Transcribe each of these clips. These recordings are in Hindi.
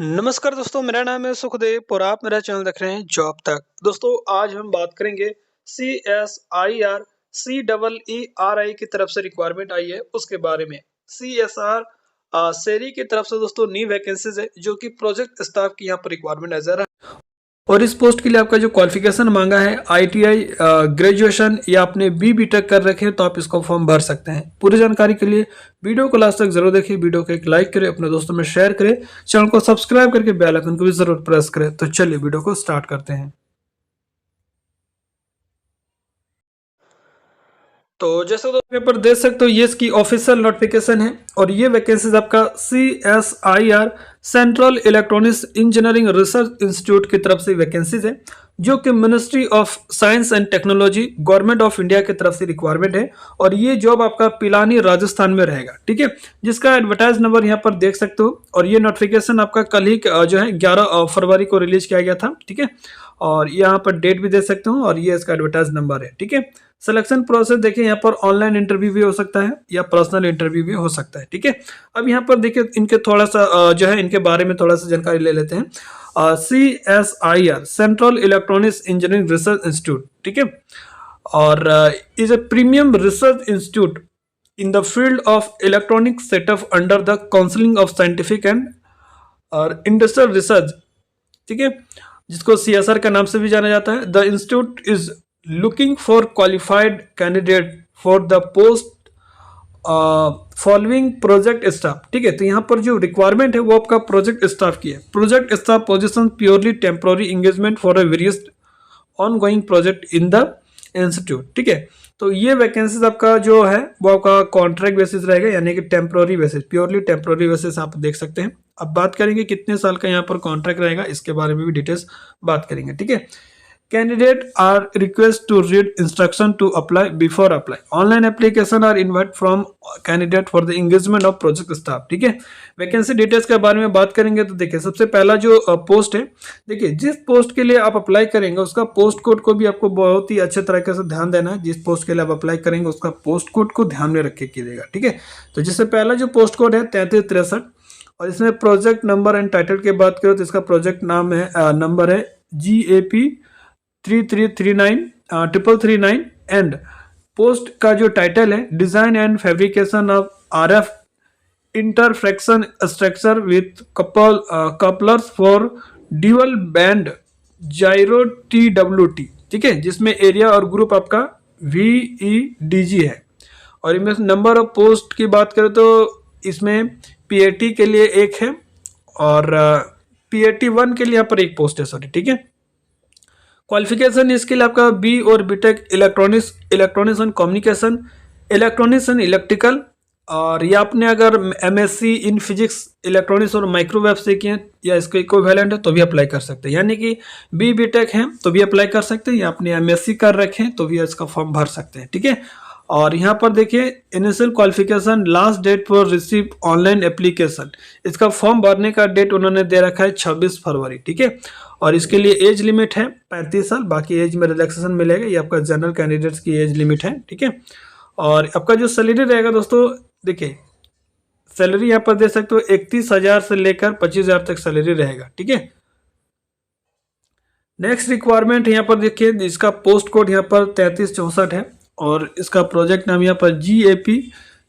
नमस्कार दोस्तों, मेरा नाम है सुखदेव और आप मेरा चैनल देख रहे हैं जॉब तक। दोस्तों आज हम बात करेंगे CSIR CEERI की तरफ से रिक्वायरमेंट आई है उसके बारे में। CSR सेरी की तरफ से दोस्तों न्यू वैकेंसीज है जो कि प्रोजेक्ट स्टाफ की यहाँ पर रिक्वायरमेंट नजर है। और इस पोस्ट के लिए आपका जो क्वालिफिकेशन मांगा है ITI ग्रेजुएशन या आपने BTech कर रखे हैं तो आप इसको फॉर्म भर सकते हैं। पूरी जानकारी के लिए वीडियो को लास्ट तक जरूर देखिए, वीडियो को एक लाइक करें, अपने दोस्तों में शेयर करें, चैनल को सब्सक्राइब करके बेल आइकन को भी जरूर प्रेस करें। तो चलिए वीडियो को स्टार्ट करते हैं। तो जैसे दोस्तों यहाँ पर देख सकते हो ये इसकी ऑफिशियल नोटिफिकेशन है और ये वैकेंसीज आपका CSIR central electronics engineering research institute की तरफ से वैकेंसीज है जो कि ministry of science and technology government of India की तरफ से रिक्वायरमेंट है। और ये जॉब आपका पिलानी राजस्थान में रहेगा, ठीक है, जिसका एडवर्टाइज नंबर यहाँ पर देख सकते हो। और ये नोटिफिकेशन आपका कल ही जो है 11 फरवरी को रिलीज किया गया था, ठीक है। और यहाँ पर डेट भी दे सकते हो और ये इसका एडवर्टाइज नंबर है, ठीक है। सिलेक्शन प्रोसेस देखिए यहाँ पर ऑनलाइन इंटरव्यू भी हो सकता है या पर्सनल इंटरव्यू भी हो सकता है, ठीक है। अब यहाँ पर देखिए इनके थोड़ा सा जो है इनके बारे में थोड़ा सा जानकारी ले लेते हैं। CSIR central electronics engineering research institute, ठीक है, और is a premium research institute in the field of electronic setup under the counselling of scientific and और इंडस्ट्रियल रिसर्च, ठीक है, जिसको CSR का नाम से भी जाना जाता है। The institute is looking for qualified candidate for the post following project staff, ठीक है। तो यहाँ पर जो रिक्वायरमेंट है वो आपका प्रोजेक्ट स्टाफ की है। Project staff position purely temporary engagement for a various ongoing project in the institute, ठीक है। तो ये वैकेंसीज आपका जो है वो आपका कॉन्ट्रैक्ट बेसिस रहेगा, यानी कि temporary basis, purely temporary basis आप देख सकते हैं। अब बात करेंगे कितने साल का यहाँ पर कॉन्ट्रैक्ट रहेगा, इसके बारे में भी डिटेल्स बात करेंगे, ठीक है। Candidate are requested to read instruction to apply before apply. Online application are invite from candidate for the engagement of project staff, ठीक है। वैकेंसी डिटेल्स के बारे में बात करेंगे तो देखिए सबसे पहला जो पोस्ट है, देखिए जिस पोस्ट के लिए आप अप्लाई करेंगे उसका पोस्ट कोड को भी आपको बहुत ही अच्छे तरीके से ध्यान देना है। जिस पोस्ट के लिए आप अप्लाई करेंगे उसका पोस्ट कोड को ध्यान में रख के कीजिएगा, ठीक है। तो जिससे पहला जो पोस्ट कोड है 3363 और इसमें प्रोजेक्ट नंबर एंड टाइटल की बात करो तो इसका प्रोजेक्ट नाम है नंबर है GAP 3339 एंड पोस्ट का जो टाइटल है design and fabrication of RF interaction structure with couplers for dual band gyro TWT, ठीक है, जिसमें एरिया और ग्रुप आपका VEDG है। और इनमें नंबर ऑफ पोस्ट की बात करें तो इसमें PAT के लिए एक है और PAT1 के लिए यहाँ पर एक पोस्ट है, सॉरी, ठीक है। क्वालिफिकेशन इसके लिए आपका B और BTech electronics and communication, electronics and electrical, और या आपने अगर MSc इन फिजिक्स इलेक्ट्रॉनिक्स और माइक्रोवेव से किए या इसके इक्विवेलेंट है तो भी अप्लाई कर सकते हैं, यानी कि B BTech है तो भी अप्लाई कर सकते हैं या आपने MSc कर रखे हैं तो भी इसका फॉर्म भर सकते हैं, ठीक है। और यहाँ पर देखिए initial qualification last date for receive online application, इसका फॉर्म भरने का डेट उन्होंने दे रखा है 26 फरवरी, ठीक है। और इसके लिए एज लिमिट है 35 साल, बाकी एज में रिलैक्सेशन मिलेगा, ये आपका जनरल कैंडिडेट्स की एज लिमिट है, ठीक है। और आपका जो सैलरी रहेगा दोस्तों, देखिए सैलरी यहाँ पर दे सकते हो 31,000 से लेकर 25,000 तक सैलरी रहेगा, ठीक है। नेक्स्ट रिक्वायरमेंट यहाँ पर देखिए इसका पोस्ट कोड यहाँ पर 3364 है और इसका प्रोजेक्ट नाम यहाँ पर GAP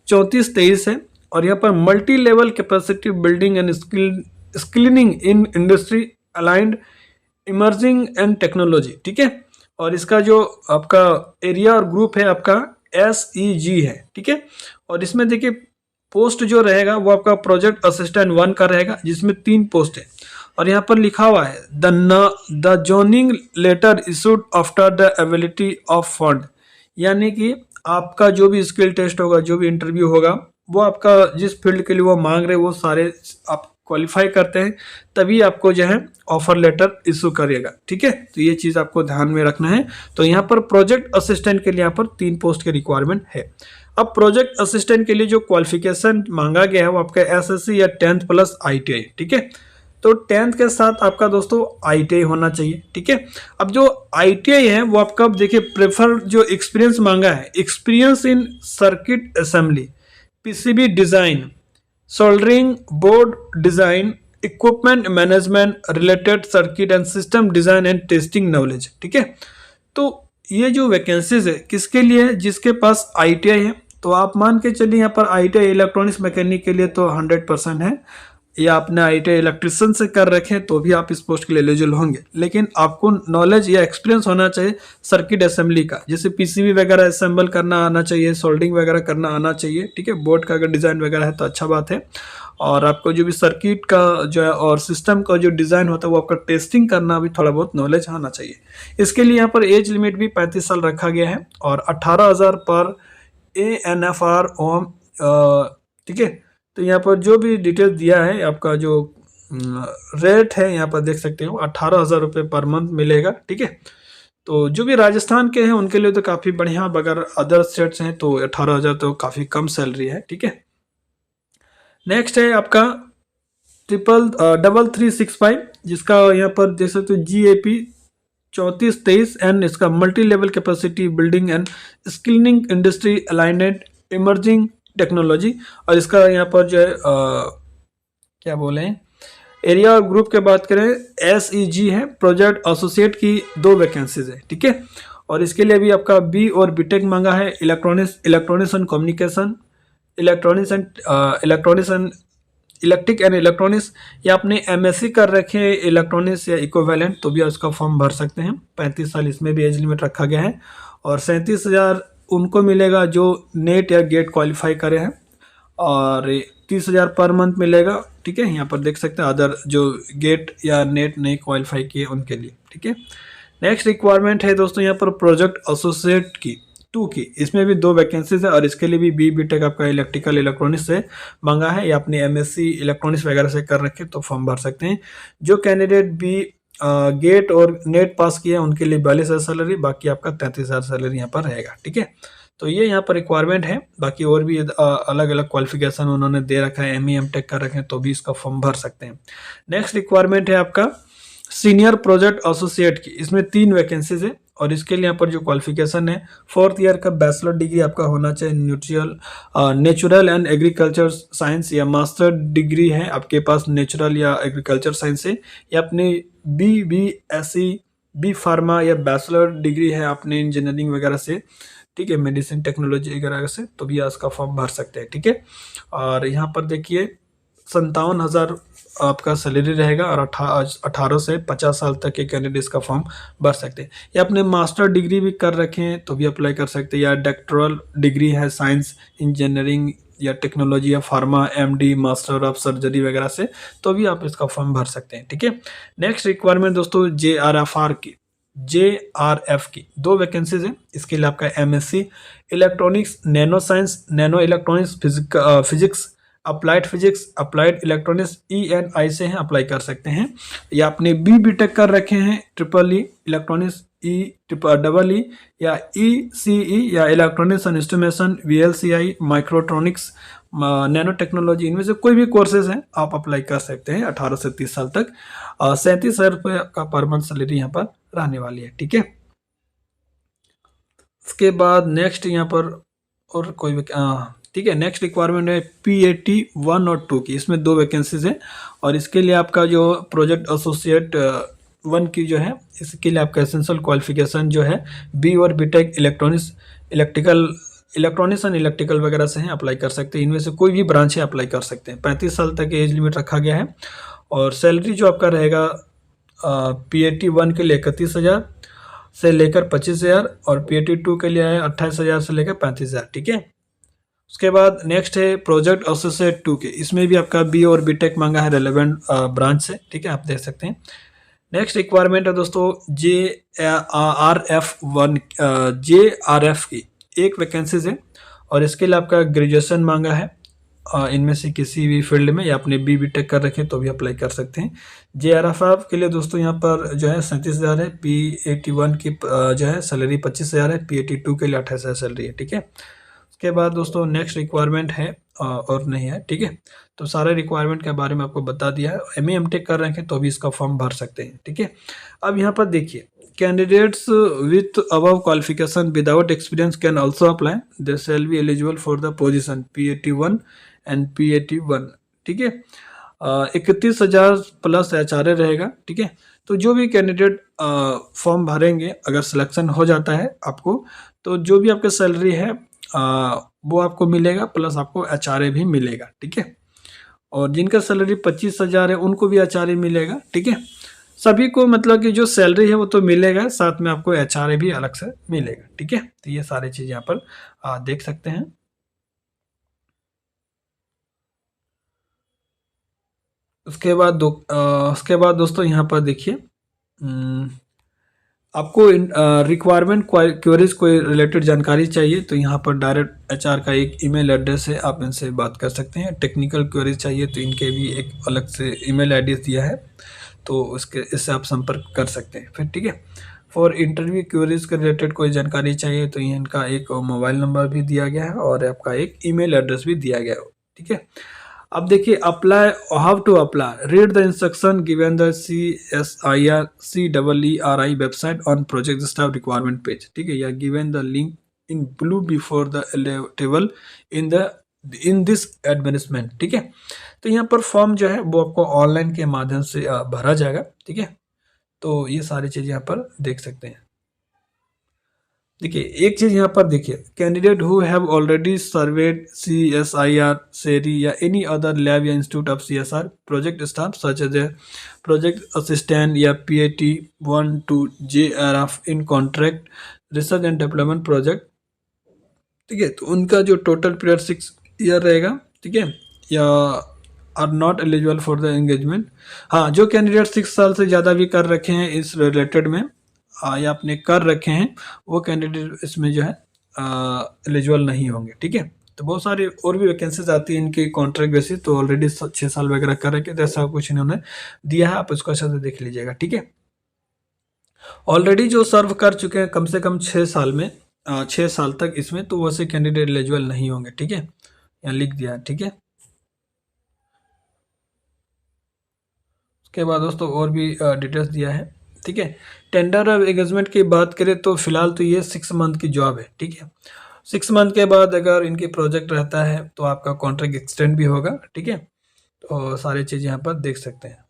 3423 है और यहाँ पर multi level capacity building and skilling in industry aligned emerging and technology, ठीक है। और इसका जो आपका एरिया और ग्रुप है आपका SEG है, ठीक है। और इसमें देखिए पोस्ट जो रहेगा वो आपका प्रोजेक्ट असिस्टेंट 1 का रहेगा जिसमें 3 पोस्ट है और यहाँ पर लिखा हुआ है the joining letter issued after the availability of fund, यानी कि आपका जो भी स्किल टेस्ट होगा, जो भी इंटरव्यू होगा, वो आपका जिस फील्ड के लिए वो मांग रहे वो सारे आप क्वालिफाई करते हैं तभी आपको जो है ऑफर लेटर इशू करेगा, ठीक है। तो ये चीज़ आपको ध्यान में रखना है। तो यहाँ पर प्रोजेक्ट असिस्टेंट के लिए यहाँ पर 3 पोस्ट की रिक्वायरमेंट है। अब प्रोजेक्ट असिस्टेंट के लिए जो क्वालिफिकेशन मांगा गया है वो आपका SSC या 10th प्लस ITI, ठीक है। तो 10th के साथ आपका दोस्तों ITI होना चाहिए, ठीक है। अब जो ITI है वो आपका देखिए प्रेफर जो एक्सपीरियंस मांगा है, experience in circuit assembly, PCB design, soldering, board design, equipment management, related circuit and system design and testing knowledge. ठीक है, तो ये जो वैकेंसीज है किसके लिए है? जिसके पास आईटीआई है। तो आप मान के चलिए यहाँ पर आईटीआई इलेक्ट्रॉनिक्स मैकेनिक के लिए तो 100% है, या आपने आईटीआई इलेक्ट्रिशियन से कर रखे तो भी आप इस पोस्ट के लिए एलिजिबल होंगे। लेकिन आपको नॉलेज या एक्सपीरियंस होना चाहिए सर्किट असेंबली का, जैसे पीसीबी वगैरह असेंबल करना आना चाहिए, सोल्डिंग वगैरह करना आना चाहिए। ठीक है, बोर्ड का अगर डिज़ाइन वगैरह है तो अच्छा बात है। और आपको जो भी सर्किट का जो है और सिस्टम का जो डिज़ाइन होता है वो आपका टेस्टिंग करना भी थोड़ा बहुत नॉलेज आना चाहिए। इसके लिए यहाँ पर एज लिमिट भी 35 साल रखा गया है और 18,000 पर ANFR ओम। ठीक है, तो यहाँ पर जो भी डिटेल दिया है आपका जो रेट है यहाँ पर देख सकते हो 18,000 रुपये पर मंथ मिलेगा। ठीक है, तो जो भी राजस्थान के हैं उनके लिए तो काफ़ी बढ़िया, अगर अदर स्टेट्स हैं तो 18,000 तो काफ़ी कम सैलरी है। ठीक है, नेक्स्ट है आपका 3365, जिसका यहाँ पर देख सकते हो GAP 3423 एंड इसका multi level capacity building and skilling industry alignment emerging technology. और इसका यहाँ पर जो है क्या बोले एरिया और ग्रुप के बात करें SEG है, प्रोजेक्ट एसोसिएट की 2 वैकेंसीज है। ठीक है, और इसके लिए भी आपका B और बीटेक मांगा है, electronics and communication, electronics and electric and electronics, या आपने MSc कर रखे हैं इलेक्ट्रॉनिक्स या इक्विवेलेंट तो भी उसका फॉर्म भर सकते हैं। 35 साल इसमें भी एज लिमिट रखा गया है और 37,000 उनको मिलेगा जो नेट या गेट क्वालिफाई करे हैं और 30,000 पर मंथ मिलेगा। ठीक है, यहाँ पर देख सकते हैं अदर जो गेट या नेट नहीं क्वालिफाई किए उनके लिए। ठीक है, नेक्स्ट रिक्वायरमेंट है दोस्तों यहाँ पर प्रोजेक्ट एसोसिएट की 2 की, इसमें भी 2 वैकेंसीज है और इसके लिए भी बीटेक आपका इलेक्ट्रिकल इलेक्ट्रॉनिक्स से मांगा है, या अपने MSc इलेक्ट्रॉनिक्स वगैरह से कर रखे तो फॉर्म भर सकते हैं। जो कैंडिडेट भी गेट और नेट पास किया है उनके लिए 42,000 सैलरी, बाकी आपका 33,000 सैलरी यहाँ पर रहेगा। ठीक है, तो ये यहाँ पर रिक्वायरमेंट है, बाकी और भी अलग अलग क्वालिफिकेशन उन्होंने दे रखा है, ME MTech कर रखे हैं तो भी इसका फॉर्म भर सकते हैं। नेक्स्ट रिक्वायरमेंट है आपका सीनियर प्रोजेक्ट एसोसिएट की, इसमें 3 वैकेंसीज है और इसके लिए यहाँ पर जो क्वालिफिकेशन है 4th ईयर का बैचलर डिग्री आपका होना चाहिए नेचुरल एंड एग्रीकल्चर साइंस, या मास्टर डिग्री है आपके पास नेचुरल या एग्रीकल्चर साइंस से, या अपने BSc B फार्मा या बैचलर डिग्री है आपने इंजीनियरिंग वगैरह से। ठीक है, मेडिसिन टेक्नोलॉजी वगैरह से तो भी इसका फॉर्म भर सकते हैं। ठीक है, और यहाँ पर देखिए 57,000 आपका सैलरी रहेगा और 18 से 50 साल तक के कैंडिडेट्स का फॉर्म भर सकते हैं। या अपने मास्टर डिग्री भी कर रखे हैं तो भी अप्लाई कर सकते हैं, या डॉक्टरल डिग्री है साइंस इंजीनियरिंग या टेक्नोलॉजी या pharma MD master of surgery वगैरह से तो भी आप इसका फॉर्म भर सकते हैं। ठीक है, नेक्स्ट रिक्वायरमेंट दोस्तों JRF की 2 वैकेंसीज है। इसके लिए आपका MSc electronics nano science nano electronics physics applied physics applied electronics ENI से हैं, अप्लाई कर सकते हैं। या आपने BTech कर रखे हैं EEE इलेक्ट्रॉनिक्स EEE या ECE या electronics and instrumentation VLCI microtronics nano technology, इनमें से कोई भी कोर्सेज हैं आप अप्लाई कर सकते हैं 18 से 30 साल तक। 37,000 रुपये का पर मंथ सैलरी यहाँ पर रहने वाली है। ठीक है, उसके बाद नेक्स्ट यहाँ पर और कोई ठीक है, नेक्स्ट रिक्वायरमेंट है PAT 1 और 2 की, इसमें 2 वैकेंसीज है और इसके लिए आपका जो प्रोजेक्ट एसोसिएट 1 की जो है इसके लिए आपका एसेंशियल क्वालिफिकेशन जो है B और बीटेक इलेक्ट्रॉनिक्स एंड इलेक्ट्रिकल वगैरह से हैं, अप्लाई कर सकते हैं। इनमें से कोई भी ब्रांच है अप्लाई कर सकते हैं। 35 साल तक एज लिमिट रखा गया है और सैलरी जो आपका रहेगा PAT 1 के लिए 31,000 से लेकर 25,000 और PAT 2 के लिए है 28,000 से लेकर 35,000। ठीक है, उसके बाद नेक्स्ट है प्रोजेक्ट एसोसिएट 2 के, इसमें भी आपका B और बीटेक मांगा है रेलेवेंट ब्रांच से। ठीक है, आप देख सकते हैं। नेक्स्ट रिक्वायरमेंट है दोस्तों JRF की 1 वैकेंसीज है और इसके लिए आपका ग्रेजुएशन मांगा है इनमें से किसी भी फील्ड में, या आपने BTech कर रखे तो भी अप्लाई कर सकते हैं। JRF के लिए दोस्तों यहाँ पर जो है 37,000 है, PAT 1 की जो है सैलरी 25,000 है, PAT 2 के लिए 28,000 सैलरी है। ठीक है, उसके बाद दोस्तों नेक्स्ट रिक्वायरमेंट है और नहीं है। ठीक है, तो सारे रिक्वायरमेंट के बारे में आपको बता दिया है। ME MTech कर रहे हैं तो भी इसका फॉर्म भर सकते हैं। ठीक है, अब यहाँ पर देखिए candidates with above qualification without experience can also apply, they shall be eligible for the position PAT 1 and PAT 1। ठीक है, 31,000 प्लस एचआरए रहेगा। ठीक है, तो जो भी कैंडिडेट फॉर्म भरेंगे, अगर सिलेक्शन हो जाता है आपको, तो जो भी आपका सैलरी है वो आपको मिलेगा, प्लस आपको एचआरए भी मिलेगा। ठीक है, और जिनका सैलरी 25,000 है उनको भी एचआरए मिलेगा। ठीक है, सभी को मतलब कि जो सैलरी है वो तो मिलेगा, साथ में आपको एचआरए भी अलग से मिलेगा। ठीक है, तो ये सारी चीज़ यहाँ पर देख सकते हैं। उसके बाद दोस्तों यहाँ पर देखिए, आपको रिक्वायरमेंट क्वेरीज कोई रिलेटेड जानकारी चाहिए तो यहाँ पर डायरेक्ट एचआर का एक ईमेल एड्रेस है, आप इनसे बात कर सकते हैं। टेक्निकल क्वेरीज चाहिए तो इनके भी एक अलग से ईमेल एड्रेस दिया है, तो इससे आप संपर्क कर सकते हैं फिर। ठीक है, फॉर इंटरव्यू क्वेरीज के रिलेटेड कोई जानकारी चाहिए तो इनका एक मोबाइल नंबर भी दिया गया है और आपका एक ईमेल एड्रेस भी दिया गया है। ठीक है, अब देखिए, apply, how to apply, read the instruction given the CSIR website on project staff requirement page. ठीक है, या given the link in blue before the table in this advertisement. ठीक है, तो यहाँ पर फॉर्म जो है वो आपको ऑनलाइन के माध्यम से भरा जाएगा। ठीक है, तो ये सारी चीज़ यहाँ पर देख सकते हैं। देखिए, एक चीज़ यहाँ पर देखिए, candidate who have already served CSIR, सेरी या एनी अदर लैब या institute of CSR project staff such as a project assistant या PAT 1 to JRF in contract research and development project. ठीक है, तो उनका जो टोटल पीरियड 6 ईयर रहेगा। ठीक है, या are not eligible for the engagement. हाँ, जो कैंडिडेट 6 साल से ज़्यादा भी कर रखे हैं इस रिलेटेड में या आपने कर रखे हैं, वो कैंडिडेट इसमें जो है एलिजिबल नहीं होंगे। ठीक है, तो बहुत सारी और भी वैकेंसीज आती हैं इनकी कॉन्ट्रैक्ट बेसिस, तो ऑलरेडी 6 साल वगैरह कर रखे, तो ऐसा कुछ इन्होंने दिया है, आप इसको अच्छे से देख लीजिएगा। ठीक है, ऑलरेडी जो सर्व कर चुके हैं कम से कम 6 साल में, 6 साल तक इसमें, तो वैसे कैंडिडेट एलिजिबल नहीं होंगे। ठीक है, यहाँ लिख दिया। ठीक है, उसके बाद दोस्तों और भी डिटेल्स दिया है। ठीक है, टेंडर ऑफ एंगेजमेंट की बात करें तो फिलहाल तो ये 6 मंथ की जॉब है। ठीक है, 6 मंथ के बाद अगर इनकी प्रोजेक्ट रहता है तो आपका कॉन्ट्रैक्ट एक्सटेंड भी होगा। ठीक है, तो सारी चीज़ यहाँ पर देख सकते हैं।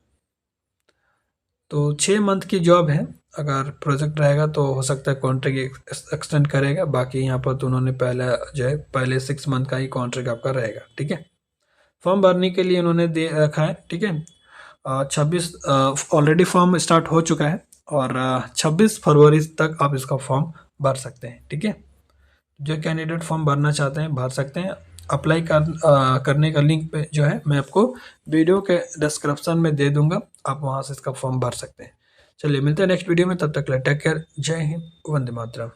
तो 6 मंथ की जॉब है, अगर प्रोजेक्ट रहेगा तो हो सकता है कॉन्ट्रैक्ट एक्सटेंड करेगा, बाकी यहाँ पर तो उन्होंने पहले 6 मंथ का ही कॉन्ट्रैक्ट आपका रहेगा। ठीक है, फॉर्म भरने के लिए उन्होंने दे रखा है। ठीक है, 26 ऑलरेडी फॉर्म स्टार्ट हो चुका है और 26 फरवरी तक आप इसका फॉर्म भर सकते हैं। ठीक है, जो कैंडिडेट फॉर्म भरना चाहते हैं भर सकते हैं। अप्लाई करने का लिंक पे जो है मैं आपको वीडियो के डिस्क्रिप्शन में दे दूंगा, आप वहां से इसका फॉर्म भर सकते हैं। चलिए, मिलते हैं नेक्स्ट वीडियो में, तब तक टेक केयर, जय हिंद, वंदे मातरम।